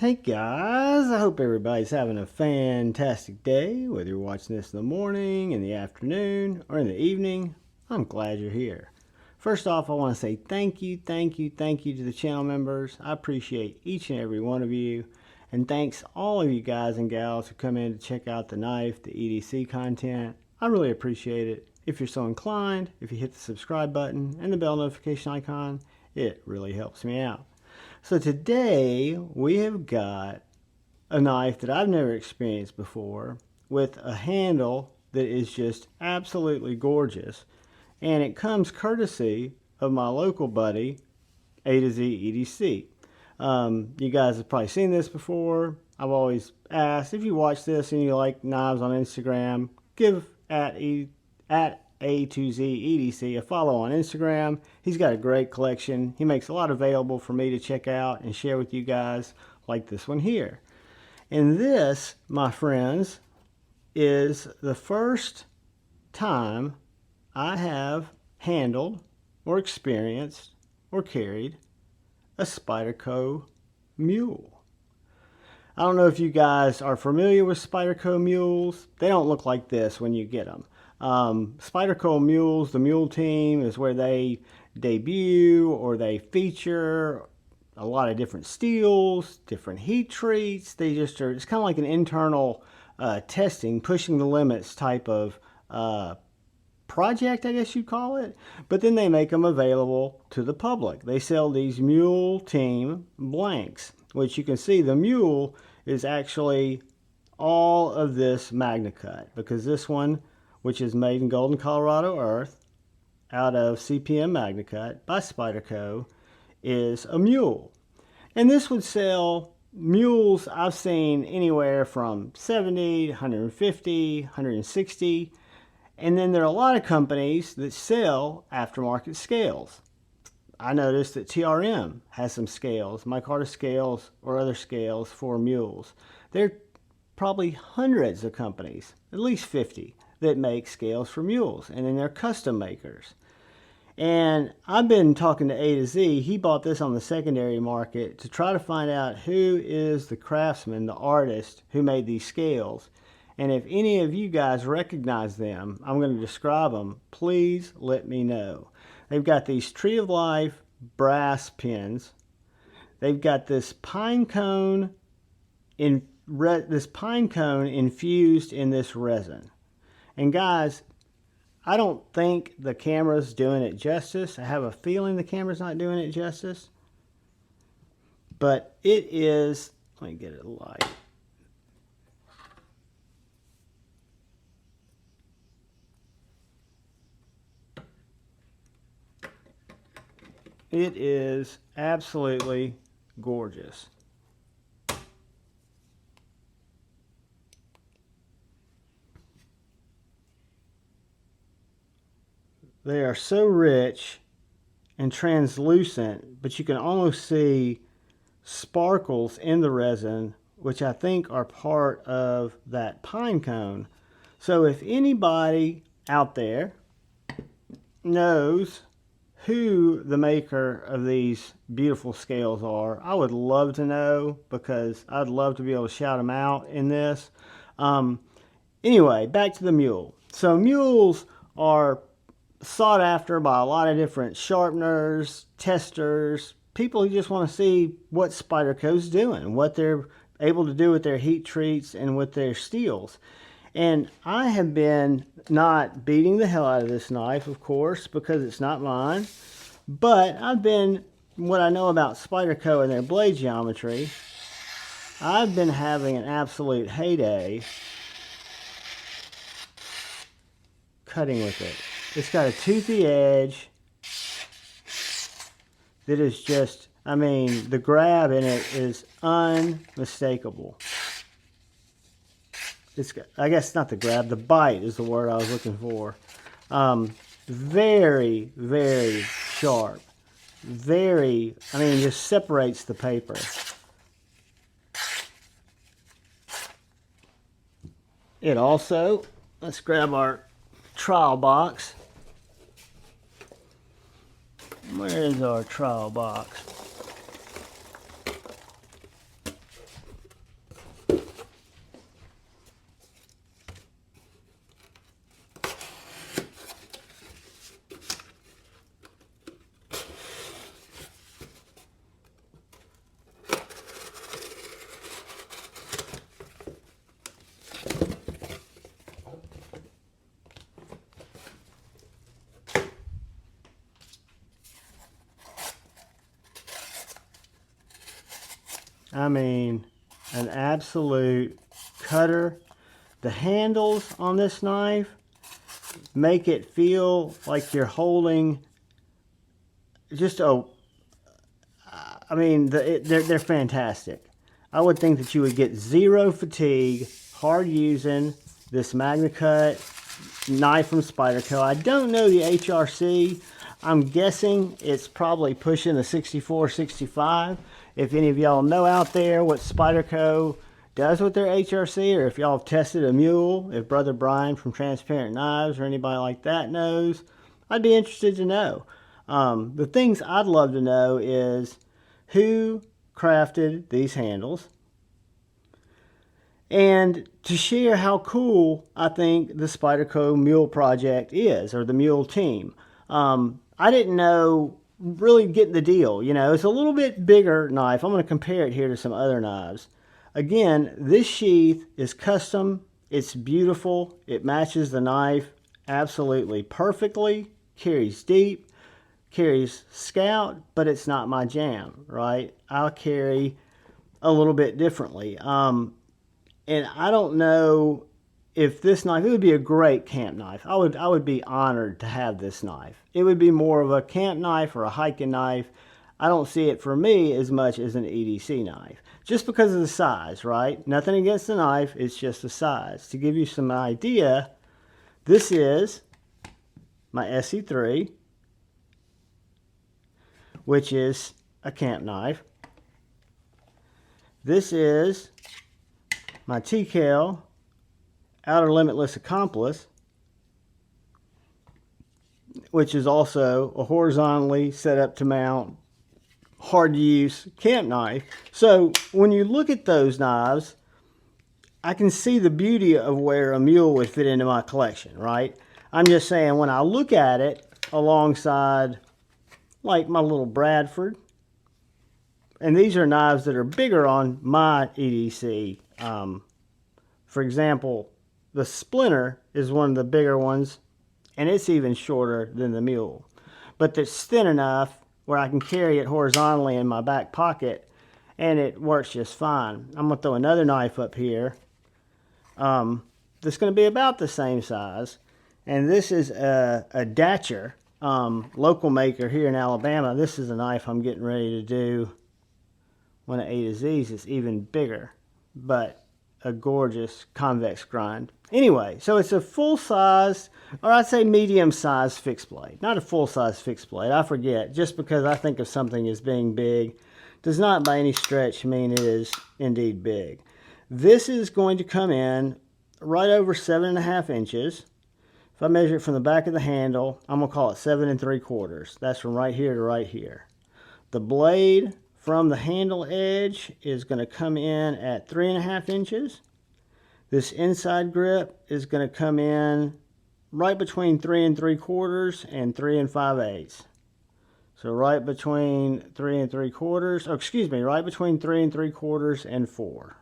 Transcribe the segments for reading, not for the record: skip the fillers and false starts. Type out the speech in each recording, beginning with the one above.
Hey guys, I hope everybody's having a fantastic day, whether you're watching this in the morning, in the afternoon, or in the evening. I'm glad you're here. First off, I want to say thank you to the channel members. I appreciate each and every one of you. And thanks all of you guys and gals who come in to check out the knife, the EDC content. I really appreciate it. If you're so inclined, if you hit the subscribe button and the bell notification icon, it really helps me out. So today we have got a knife that I've never experienced before with a handle that is just absolutely gorgeous, and it comes courtesy of my local buddy A to Z EDC. You guys have probably seen this before. I've always asked, if you watch this and you like knives on Instagram, give at A to Z EDC a follow on Instagram. He's got a great collection. He makes a lot available for me to check out and share with you guys, like this one here. And this, my friends, is the first time I have handled or experienced or carried a Spyderco Mule. I don't know if you guys are familiar with Spyderco Mules. They don't look like this when you get them. Spyderco Mules, the Mule Team, is where they debut or they feature a lot of different steels, different heat treats. They just are, it's kind of like an internal testing, pushing the limits type of project, I guess you'd call it. But then they make them available to the public. They sell these Mule Team blanks, which you can see the Mule is actually all of this Magnacut, because this one, which is made in Golden, Colorado earth, out of CPM Magnacut by Spyderco, is a mule. And this would sell mules I've seen anywhere from 70, 150, 160. And then there are a lot of companies that sell aftermarket scales. I noticed that TRM has some scales, micarta scales or other scales for mules. There are probably hundreds of companies, at least 50, that make scales for mules, and then they're custom makers. And I've been talking to A to Z. He bought this on the secondary market to try to find out who is the craftsman, the artist who made these scales. And if any of you guys recognize them, I'm going to describe them. Please let me know. They've got these Tree of Life brass pins. They've got this pine cone infused in this resin. And guys, I don't think the camera's doing it justice. I have a feeling the camera's not doing it justice. But it is, let me get it light. It is absolutely gorgeous. They are so rich and translucent, but you can almost see sparkles in the resin, which I think are part of that pine cone. So if anybody out there knows who the maker of these beautiful scales are, I would love to know, because I'd love to be able to shout them out in this. Anyway, back to the mule. So mules are sought after by a lot of different sharpeners, testers, people who just want to see what Spyderco's doing, what they're able to do with their heat treats and with their steels. And I have been not beating the hell out of this knife, of course, because it's not mine. But I've been, what I know about Spyderco and their blade geometry, I've been having an absolute heyday cutting with it. It's got a toothy edge that is just, I mean, the grab in it is unmistakable. It's got, I guess not the grab, the bite is the word I was looking for. Very, very sharp. Very, I mean, just separates the paper. It also, let's grab our trial box. Where is our trial box? I mean, an absolute cutter. The handles on this knife make it feel like you're holding just a, I mean, they're fantastic. I would think that you would get zero fatigue, hard using this Magnacut knife from Spyderco. I don't know the HRC. I'm guessing it's probably pushing the 64, 65. If any of y'all know out there what Spyderco does with their HRC, or if y'all have tested a Mule, if Brother Brian from Transparent Knives or anybody like that knows, I'd be interested to know. The things I'd love to know is who crafted these handles, and to share how cool I think the Spyderco Mule project is, or the Mule Team. I didn't know really getting the deal. You know, it's a little bit bigger knife. I'm going to compare it here to some other knives. Again, this sheath is custom. It's beautiful. It matches the knife absolutely perfectly. Carries deep, carries scout, but it's not my jam, right? I'll carry a little bit differently. And I don't know if this knife, it would be a great camp knife. I would be honored to have this knife. It would be more of a camp knife or a hiking knife. I don't see it for me as much as an EDC knife, just because of the size, right? Nothing against the knife, it's just the size. To give you some idea, this is my SE3, which is a camp knife. This is my TKL Outer Limitless Accomplice, which is also a horizontally set up to mount, hard to use camp knife. So when you look at those knives, I can see the beauty of where a Mule would fit into my collection, right? I'm just saying, when I look at it alongside like my little Bradford, and these are knives that are bigger on my EDC. For example, the Splinter is one of the bigger ones, and it's even shorter than the Mule. But it's thin enough where I can carry it horizontally in my back pocket, and it works just fine. I'm going to throw another knife up here that's going to be about the same size. And this is a Datcher, local maker here in Alabama. This is a knife I'm getting ready to do one of A to Z's. It's even bigger, but a gorgeous convex grind. Anyway, so it's a full-size, or I'd say medium-size fixed blade. Not a full-size fixed blade. I forget. Just because I think of something as being big does not by any stretch mean it is indeed big. This is going to come in right over 7.5 inches. If I measure it from the back of the handle, I'm going to call it 7 3/4. That's from right here to right here. The blade from the handle edge is going to come in at 3.5 inches. This inside grip is going to come in right between 3 3/4 and 3 5/8. So right between 3 3/4, oh, excuse me, right between 3 3/4 and 4.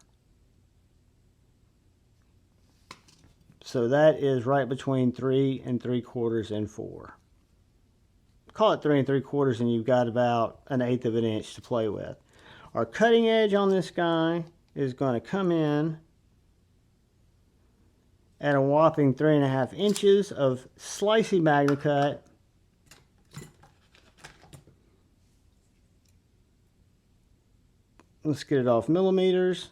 So that is right between 3 3/4 and 4. Call it 3 3/4 and you've got about 1/8 of an inch to play with. Our cutting edge on this guy is going to come in at a whopping 3.5 inches of slicey Magnacut. Let's get it off millimeters.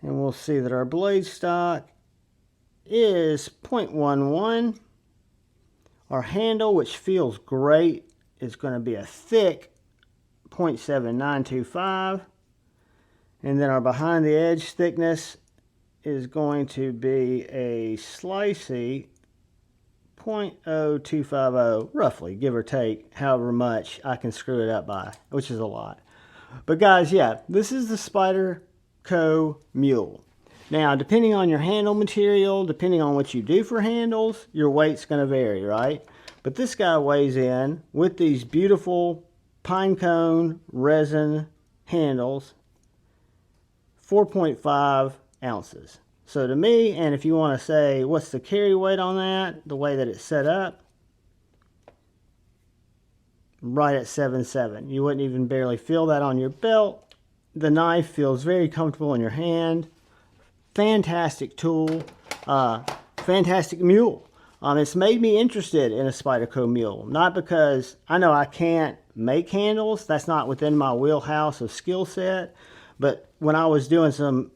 And we'll see that our blade stock is 0.11. Our handle, which feels great, is going to be a thick 0.7925. And then our behind the edge thickness is going to be a slicey 0.0250, roughly, give or take, however much I can screw it up by, which is a lot. But guys, yeah, this is the Spyderco Mule. Now, depending on your handle material, depending on what you do for handles, your weight's going to vary, right? But this guy weighs in with these beautiful pine cone resin handles 4.5 ounces. So to me, and if you want to say what's the carry weight on that, the way that it's set up, right at 7.7. You wouldn't even barely feel that on your belt. the knife feels very comfortable in your hand. Fantastic tool. Fantastic mule. It's made me interested in a Spyderco Mule. Not because I know I can't make handles. That's not within my wheelhouse of skill set. But when I was doing some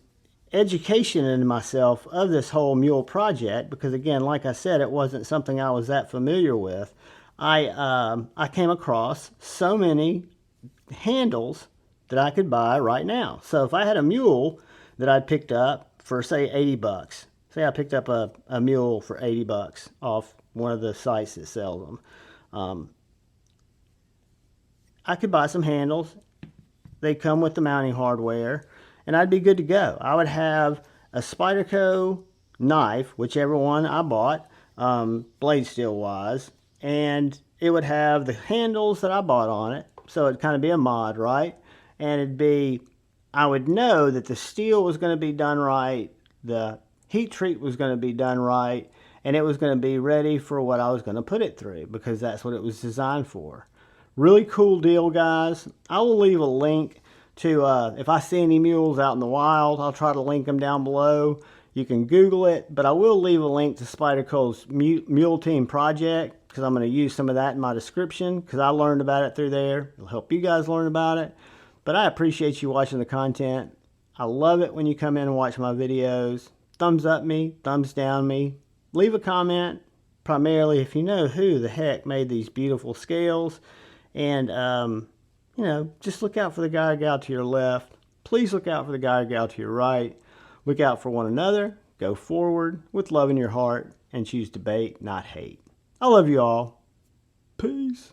education into myself of this whole mule project, because again, like I said, it wasn't something I was that familiar with, I came across so many handles that I could buy right now. So if I had a mule that I'd picked up for, say, 80 bucks, say I picked up a mule for 80 bucks off one of the sites that sells them, I could buy some handles. They come with the mounting hardware, and I'd be good to go. I would have a Spyderco knife, whichever one I bought, blade steel wise, and it would have the handles that I bought on it. So it'd kind of be a mod, right? And it'd be, I would know that the steel was going to be done right, the heat treat was going to be done right, and it was going to be ready for what I was going to put it through, because that's what it was designed for. Really cool deal, guys. I will leave a link to, if I see any mules out in the wild, I'll try to link them down below. You can Google it, but I will leave a link to Spyderco's Mule Team project, because I'm going to use some of that in my description, because I learned about it through there. It'll help you guys learn about it. But I appreciate you watching the content. I love it when you come in and watch my videos. Thumbs up me, thumbs down me. Leave a comment, primarily if you know who the heck made these beautiful scales. And, you know, just look out for the guy or gal to your left. Please look out for the guy or gal to your right. Look out for one another. Go forward with love in your heart and choose debate, not hate. I love you all. Peace.